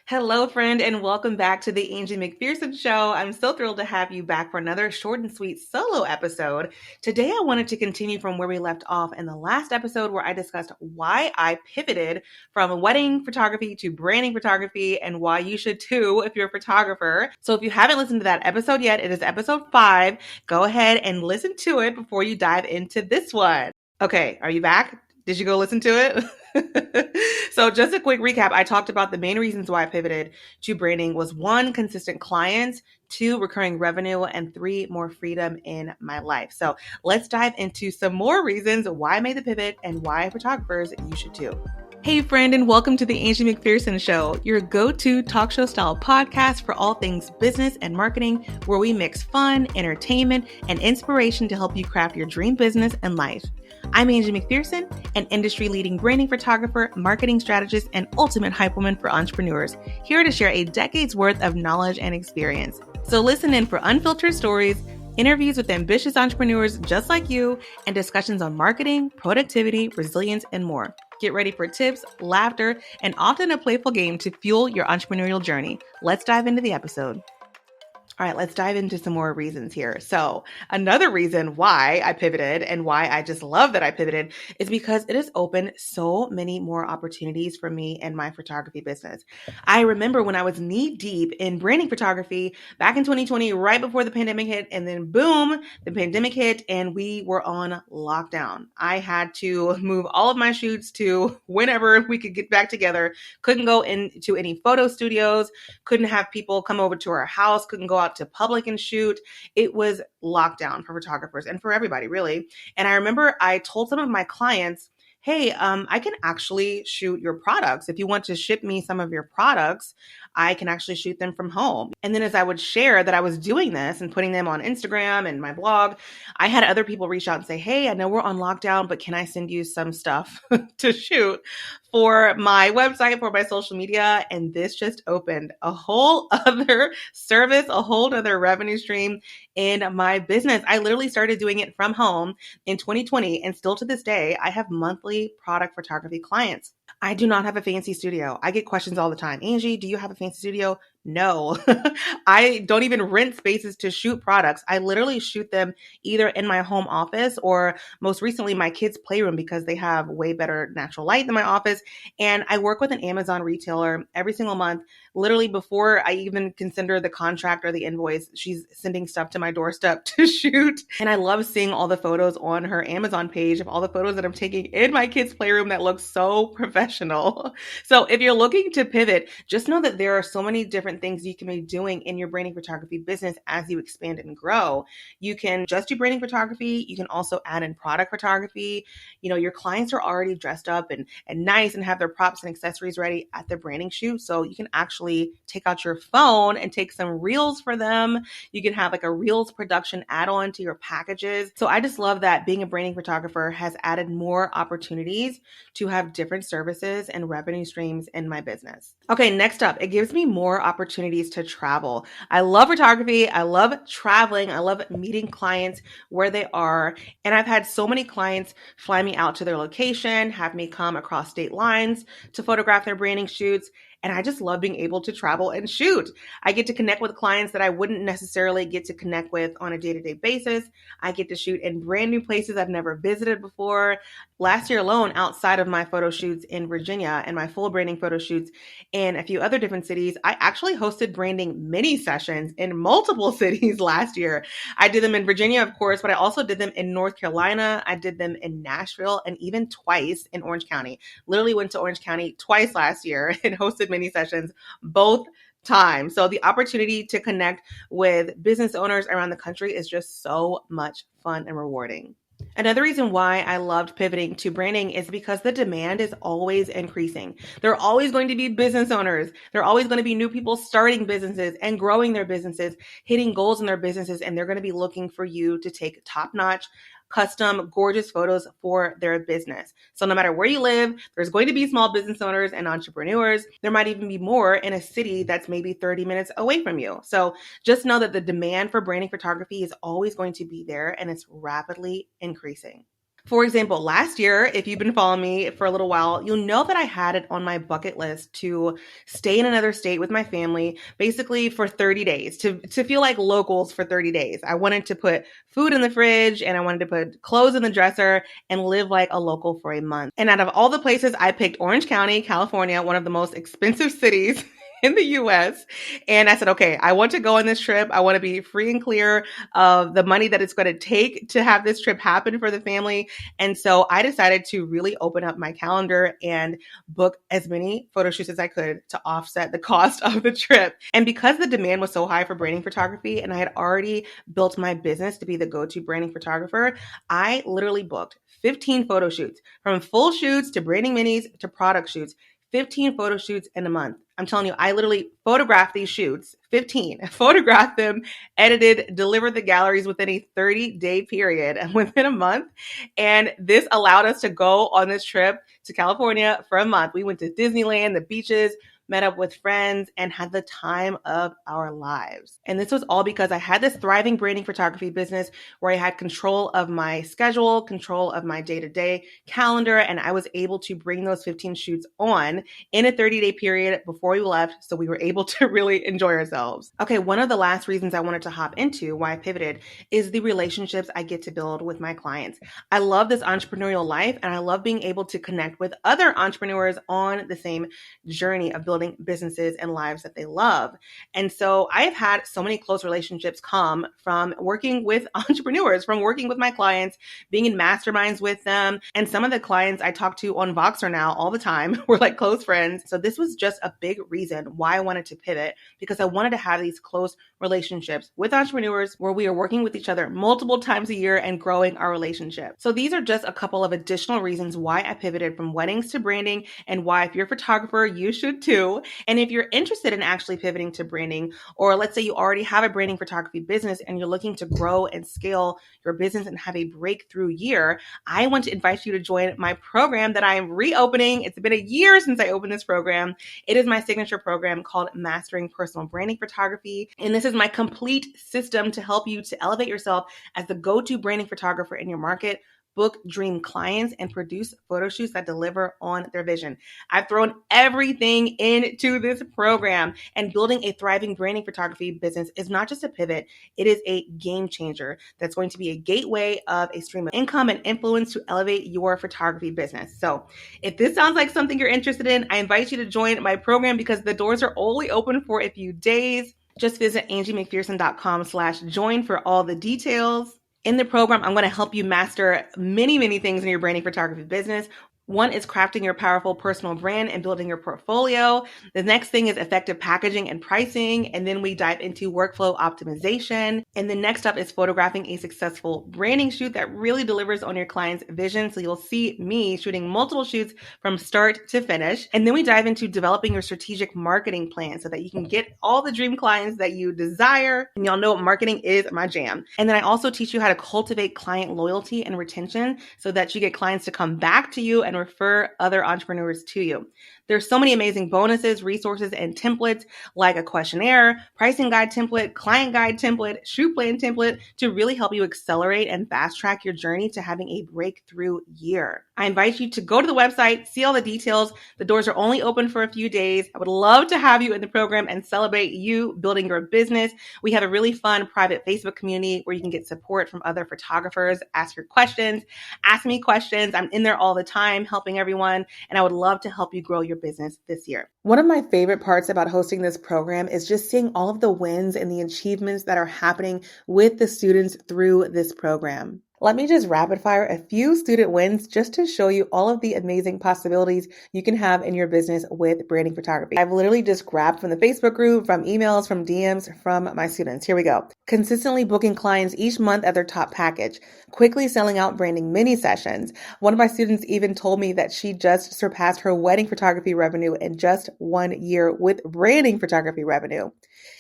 Hello, friend, and welcome back to the Angie McPherson Show. I'm so thrilled to have you back for another short and sweet solo episode. Today, I wanted to continue from where we left off in the last episode where I discussed why I pivoted from wedding photography to branding photography and why you should too if you're a photographer. So if you haven't listened to that episode yet, it is episode 5. Go ahead and listen to it before you dive into this one. Okay, are you back? Did you go listen to it? So just a quick recap. I talked about the main reasons why I pivoted to branding was 1, consistent clients, 2, recurring revenue, and 3, more freedom in my life. So let's dive into some more reasons why I made the pivot and why photographers you should too. Hey friend, and welcome to the Angie McPherson Show, your go-to talk show style podcast for all things business and marketing, where we mix fun, entertainment, and inspiration to help you craft your dream business and life. I'm Angie McPherson, an industry-leading branding photographer, marketing strategist, and ultimate hype woman for entrepreneurs, here to share a decade's worth of knowledge and experience. So listen in for unfiltered stories, interviews with ambitious entrepreneurs just like you, and discussions on marketing, productivity, resilience, and more. Get ready for tips, laughter, and often a playful game to fuel your entrepreneurial journey. Let's dive into the episode. All right, let's dive into some more reasons here. So another reason why I pivoted and why I just love that I pivoted is because it has opened so many more opportunities for me and my photography business. I remember when I was knee deep in branding photography back in 2020, right before the pandemic hit, and then boom, the pandemic hit and we were on lockdown. I had to move all of my shoots to whenever we could get back together. Couldn't go into any photo studios, couldn't have people come over to our house, couldn't go out to public and shoot. It was lockdown for photographers and for everybody, really. And I remember I told some of my clients, hey, I can actually shoot your products. If you want to ship me some of your products, I can actually shoot them from home. And then as I would share that I was doing this and putting them on Instagram and my blog, I had other people reach out and say, hey, I know we're on lockdown, but can I send you some stuff to shoot for my website, for my social media? And this just opened a whole other service, a whole other revenue stream in my business. I literally started doing it from home in 2020. And still to this day, I have monthly product photography clients. I do not have a fancy studio. I get questions all the time. Angie, do you have a fancy studio? No, I don't even rent spaces to shoot products. I literally shoot them either in my home office or most recently my kids' playroom because they have way better natural light than my office. And I work with an Amazon retailer every single month. Literally before I even consider the contract or the invoice, she's sending stuff to my doorstep to shoot. And I love seeing all the photos on her Amazon page of all the photos that I'm taking in my kids' playroom that look so professional. So if you're looking to pivot, just know that there are so many different things you can be doing in your branding photography business as you expand and grow. You can just do branding photography. You can also add in product photography. You know, your clients are already dressed up and nice and have their props and accessories ready at their branding shoot. So you can actually take out your phone and take some reels for them. You can have like a reels production add-on to your packages. So I just love that being a branding photographer has added more opportunities to have different services and revenue streams in my business. Okay, next up, it gives me more opportunities to travel. I love photography. I love traveling. I love meeting clients where they are. And I've had so many clients fly me out to their location, have me come across state lines to photograph their branding shoots. And I just love being able to travel and shoot. I get to connect with clients that I wouldn't necessarily get to connect with on a day-to-day basis. I get to shoot in brand new places I've never visited before. Last year alone, outside of my photo shoots in Virginia and my full branding photo shoots in a few other different cities, I actually hosted branding mini sessions in multiple cities last year. I did them in Virginia, of course, but I also did them in North Carolina. I did them in Nashville and even twice in Orange County. Literally went to Orange County twice last year and hosted mini sessions both times. So the opportunity to connect with business owners around the country is just so much fun and rewarding. Another reason why I loved pivoting to branding is because the demand is always increasing. There are always going to be business owners. There are always going to be new people starting businesses and growing their businesses, hitting goals in their businesses, and they're going to be looking for you to take top-notch, custom, gorgeous photos for their business. So no matter where you live, there's going to be small business owners and entrepreneurs. There might even be more in a city that's maybe 30 minutes away from you. So just know that the demand for branding photography is always going to be there and it's rapidly increasing. For example, last year, if you've been following me for a little while, you'll know that I had it on my bucket list to stay in another state with my family, basically for 30 days, to feel like locals for 30 days. I wanted to put food in the fridge and I wanted to put clothes in the dresser and live like a local for a month. And out of all the places, I picked Orange County, California, one of the most expensive cities in the US. And I said, okay, I want to go on this trip. I want to be free and clear of the money that it's going to take to have this trip happen for the family. And so I decided to really open up my calendar and book as many photo shoots as I could to offset the cost of the trip. And because the demand was so high for branding photography and I had already built my business to be the go-to branding photographer, I literally booked 15 photo shoots, from full shoots to branding minis to product shoots. 15 photo shoots in a month. I'm telling you, I literally photographed these shoots, 15, photographed them, edited, delivered the galleries within a 30-day period and within a month. And this allowed us to go on this trip to California for a month. We went to Disneyland, the beaches, met up with friends, and had the time of our lives. And this was all because I had this thriving branding photography business where I had control of my schedule, control of my day-to-day calendar, and I was able to bring those 15 shoots on in a 30-day period before we left, so we were able to really enjoy ourselves. Okay, one of the last reasons I wanted to hop into why I pivoted is the relationships I get to build with my clients. I love this entrepreneurial life, and I love being able to connect with other entrepreneurs on the same journey of building businesses and lives that they love. And so I have had so many close relationships come from working with entrepreneurs, from working with my clients, being in masterminds with them. And some of the clients I talk to on Voxer now all the time, we're like close friends. So this was just a big reason why I wanted to pivot, because I wanted to have these close relationships with entrepreneurs where we are working with each other multiple times a year and growing our relationship. So these are just a couple of additional reasons why I pivoted from weddings to branding, and why if you're a photographer, you should too. And if you're interested in actually pivoting to branding, or let's say you already have a branding photography business and you're looking to grow and scale your business and have a breakthrough year, I want to invite you to join my program that I am reopening. It's been a year since I opened this program. It is my signature program called Mastering Personal Branding Photography. And this is my complete system to help you to elevate yourself as the go-to branding photographer in your market, book dream clients, and produce photo shoots that deliver on their vision. I've thrown everything into this program, and building a thriving branding photography business is not just a pivot, it is a game changer that's going to be a gateway of a stream of income and influence to elevate your photography business. So if this sounds like something you're interested in, I invite you to join my program because the doors are only open for a few days. Just visit angiemcpherson.com/join for all the details. In the program, I'm going to help you master many, many things in your branding photography business. One is crafting your powerful personal brand and building your portfolio. The next thing is effective packaging and pricing. And then we dive into workflow optimization. And then next up is photographing a successful branding shoot that really delivers on your client's vision. So you'll see me shooting multiple shoots from start to finish. And then we dive into developing your strategic marketing plan so that you can get all the dream clients that you desire. And y'all know marketing is my jam. And then I also teach you how to cultivate client loyalty and retention so that you get clients to come back to you and refer other entrepreneurs to you. There's so many amazing bonuses, resources, and templates like a questionnaire, pricing guide template, client guide template, shoot plan template to really help you accelerate and fast track your journey to having a breakthrough year. I invite you to go to the website, see all the details. The doors are only open for a few days. I would love to have you in the program and celebrate you building your business. We have a really fun private Facebook community where you can get support from other photographers, ask your questions, ask me questions. I'm in there all the time helping everyone, and I would love to help you grow your business this year. One of my favorite parts about hosting this program is just seeing all of the wins and the achievements that are happening with the students through this program. Let me just rapid fire a few student wins just to show you all of the amazing possibilities you can have in your business with branding photography. I've literally just grabbed from the Facebook group, from emails, from DMs, from my students. Here we go. Consistently booking clients each month at their top package. Quickly selling out branding mini sessions. One of my students even told me that she just surpassed her wedding photography revenue in just 1 year with branding photography revenue.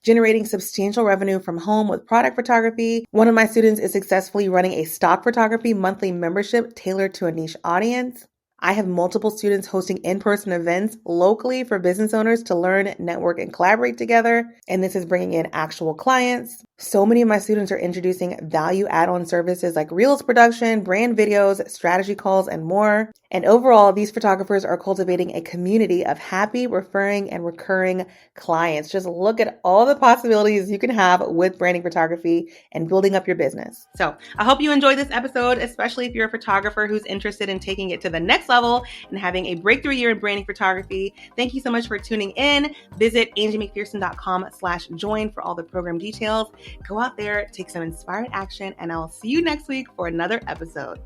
Generating substantial revenue from home with product photography. One of my students is successfully running a stock photography monthly membership tailored to a niche audience. I have multiple students hosting in-person events locally for business owners to learn, network, and collaborate together. And this is bringing in actual clients. So many of my students are introducing value add-on services like Reels production, brand videos, strategy calls, and more. And overall, these photographers are cultivating a community of happy, referring, and recurring clients. Just look at all the possibilities you can have with branding photography and building up your business. So I hope you enjoyed this episode, especially if you're a photographer who's interested in taking it to the next level and having a breakthrough year in branding photography. Thank you so much for tuning in. Visit angiemcpherson.com/join for all the program details. Go out there, take some inspired action, and I'll see you next week for another episode.